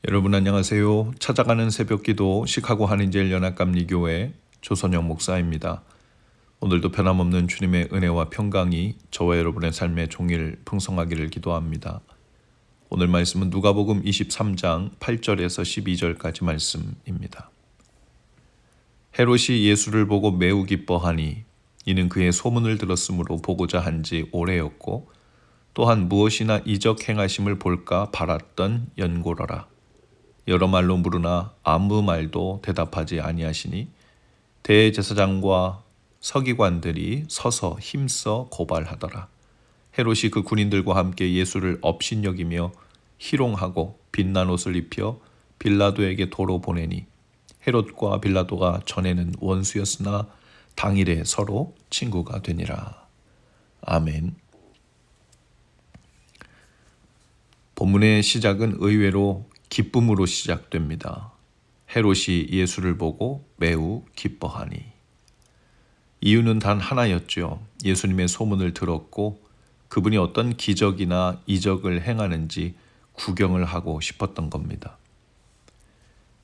여러분 안녕하세요. 찾아가는 새벽기도 시카고 한인제일 연합감리교회 조선영 목사입니다. 오늘도 변함없는 주님의 은혜와 평강이 저와 여러분의 삶의 종일 풍성하기를 기도합니다. 오늘 말씀은 누가복음 23장 8절에서 12절까지 말씀입니다. 헤롯이 예수를 보고 매우 기뻐하니 이는 그의 소문을 들었으므로 보고자 한지 오래였고 또한 무엇이나 이적 행하심을 볼까 바랐던 연고로라. 여러 말로 물으나 아무 말도 대답하지 아니하시니 대제사장과 서기관들이 서서 힘써 고발하더라. 헤롯이 그 군인들과 함께 예수를 업신여기며 희롱하고 빛난 옷을 입혀 빌라도에게 도로 보내니 헤롯과 빌라도가 전에는 원수였으나 당일에 서로 친구가 되니라. 아멘. 본문의 시작은 의외로 기쁨으로 시작됩니다. 헤롯이 예수를 보고 매우 기뻐하니. 이유는 단 하나였죠. 예수님의 소문을 들었고 그분이 어떤 기적이나 이적을 행하는지 구경을 하고 싶었던 겁니다.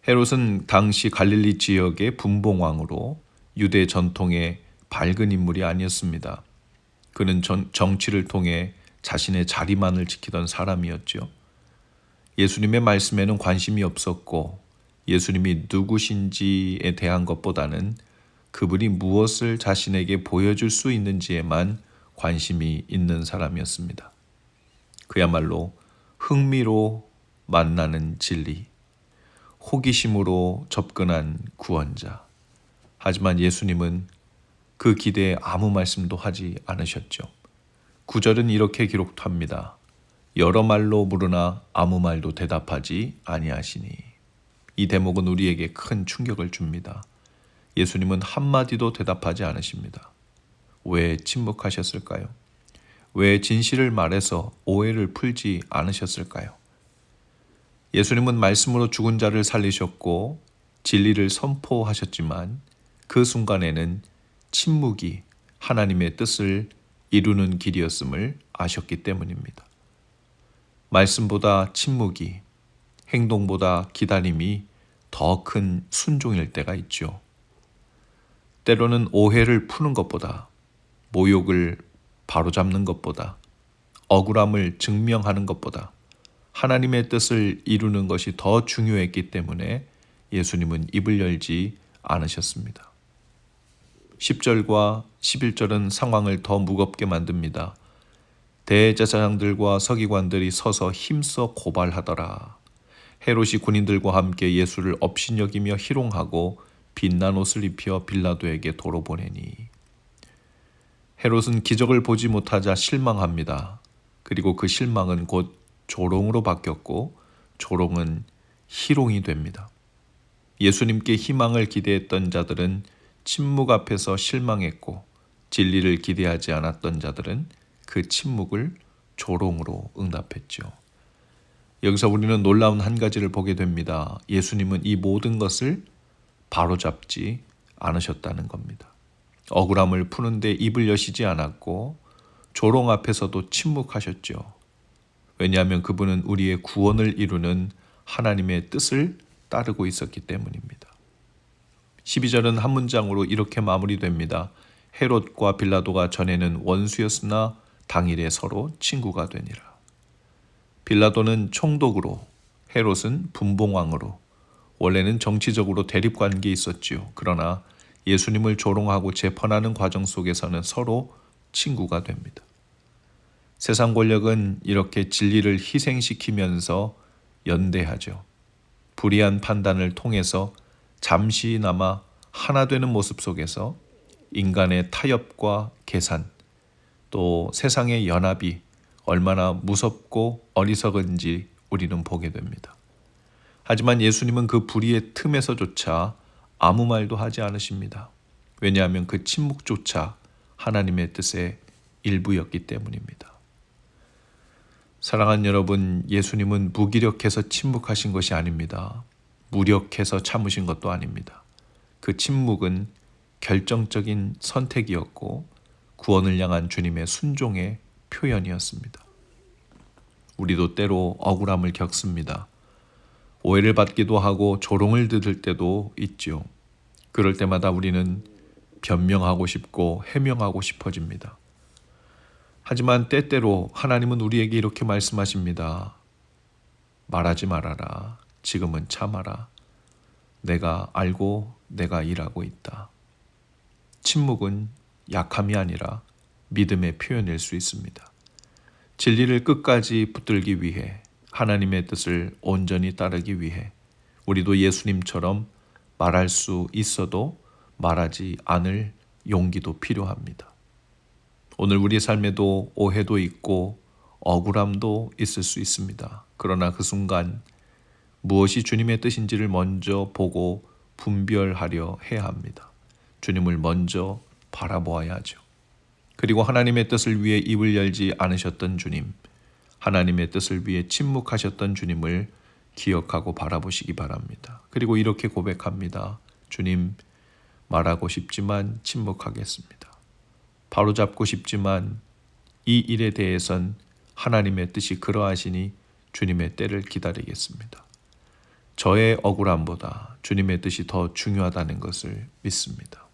헤롯은 당시 갈릴리 지역의 분봉왕으로 유대 전통의 밝은 인물이 아니었습니다. 그는 정치를 통해 자신의 자리만을 지키던 사람이었죠. 예수님의 말씀에는 관심이 없었고 예수님이 누구신지에 대한 것보다는 그분이 무엇을 자신에게 보여줄 수 있는지에만 관심이 있는 사람이었습니다. 그야말로 흥미로 만나는 진리, 호기심으로 접근한 구원자. 하지만 예수님은 그 기대에 아무 말씀도 하지 않으셨죠. 9절은 이렇게 기록합니다. 여러 말로 물으나 아무 말도 대답하지 아니하시니. 이 대목은 우리에게 큰 충격을 줍니다. 예수님은 한마디도 대답하지 않으십니다. 왜 침묵하셨을까요? 왜 진실을 말해서 오해를 풀지 않으셨을까요? 예수님은 말씀으로 죽은 자를 살리셨고 진리를 선포하셨지만 그 순간에는 침묵이 하나님의 뜻을 이루는 길이었음을 아셨기 때문입니다. 말씀보다 침묵이, 행동보다 기다림이 더 큰 순종일 때가 있죠. 때로는 오해를 푸는 것보다, 모욕을 바로잡는 것보다, 억울함을 증명하는 것보다 하나님의 뜻을 이루는 것이 더 중요했기 때문에 예수님은 입을 열지 않으셨습니다. 10절과 11절은 상황을 더 무겁게 만듭니다. 대제사장들과 서기관들이 서서 힘써 고발하더라. 헤롯이 군인들과 함께 예수를 업신여기며 희롱하고 빛난 옷을 입혀 빌라도에게 도로 보내니. 헤롯은 기적을 보지 못하자 실망합니다. 그리고 그 실망은 곧 조롱으로 바뀌었고 조롱은 희롱이 됩니다. 예수님께 희망을 기대했던 자들은 침묵 앞에서 실망했고 진리를 기대하지 않았던 자들은 그 침묵을 조롱으로 응답했죠. 여기서 우리는 놀라운 한 가지를 보게 됩니다. 예수님은 이 모든 것을 바로잡지 않으셨다는 겁니다. 억울함을 푸는데 입을 여시지 않았고 조롱 앞에서도 침묵하셨죠. 왜냐하면 그분은 우리의 구원을 이루는 하나님의 뜻을 따르고 있었기 때문입니다. 12절은 한 문장으로 이렇게 마무리됩니다. 헤롯과 빌라도가 전에는 원수였으나 당일에 서로 친구가 되니라. 빌라도는 총독으로, 헤롯은 분봉왕으로 원래는 정치적으로 대립관계에 있었지요. 그러나 예수님을 조롱하고 재판하는 과정 속에서는 서로 친구가 됩니다. 세상 권력은 이렇게 진리를 희생시키면서 연대하죠. 불의한 판단을 통해서 잠시나마 하나 되는 모습 속에서 인간의 타협과 계산, 또 세상의 연합이 얼마나 무섭고 어리석은지 우리는 보게 됩니다. 하지만 예수님은 그 불의의 틈에서조차 아무 말도 하지 않으십니다. 왜냐하면 그 침묵조차 하나님의 뜻의 일부였기 때문입니다. 사랑하는 여러분, 예수님은 무기력해서 침묵하신 것이 아닙니다. 무력해서 참으신 것도 아닙니다. 그 침묵은 결정적인 선택이었고 구원을 향한 주님의 순종의 표현이었습니다. 우리도 때로 억울함을 겪습니다. 오해를 받기도 하고 조롱을 들을 때도 있지요. 그럴 때마다 우리는 변명하고 싶고 해명하고 싶어집니다. 하지만 때때로 하나님은 우리에게 이렇게 말씀하십니다. 말하지 말아라. 지금은 참아라. 내가 알고 내가 일하고 있다. 침묵은 약함이 아니라 믿음의 표현일 수 있습니다. 진리를 끝까지 붙들기 위해, 하나님의 뜻을 온전히 따르기 위해 우리도 예수님처럼 말할 수 있어도 말하지 않을 용기도 필요합니다. 오늘 우리 삶에도 오해도 있고 억울함도 있을 수 있습니다. 그러나 그 순간 무엇이 주님의 뜻인지를 먼저 보고 분별하려 해야 합니다. 주님을 먼저 바라보아야 하죠. 그리고 하나님의 뜻을 위해 입을 열지 않으셨던 주님, 하나님의 뜻을 위해 침묵하셨던 주님을 기억하고 바라보시기 바랍니다. 그리고 이렇게 고백합니다. 주님, 말하고 싶지만 침묵하겠습니다. 바로잡고 싶지만 이 일에 대해선 하나님의 뜻이 그러하시니 주님의 때를 기다리겠습니다. 저의 억울함보다 주님의 뜻이 더 중요하다는 것을 믿습니다.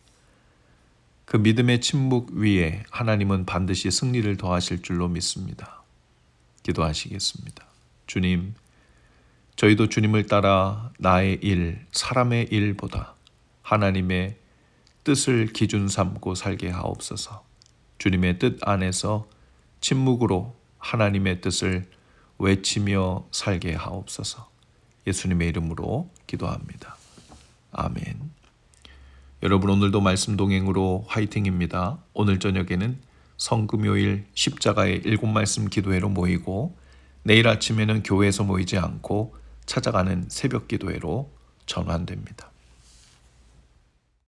그 믿음의 침묵 위에 하나님은 반드시 승리를 더하실 줄로 믿습니다. 기도하시겠습니다. 주님, 저희도 주님을 따라 나의 일, 사람의 일보다 하나님의 뜻을 기준 삼고 살게 하옵소서. 주님의 뜻 안에서 침묵으로 하나님의 뜻을 외치며 살게 하옵소서. 예수님의 이름으로 기도합니다. 아멘. 여러분, 오늘도 말씀 동행으로 화이팅입니다. 오늘 저녁에는 성금요일 십자가의 7말씀 기도회로 모이고 내일 아침에는 교회에서 모이지 않고 찾아가는 새벽 기도회로 전환됩니다.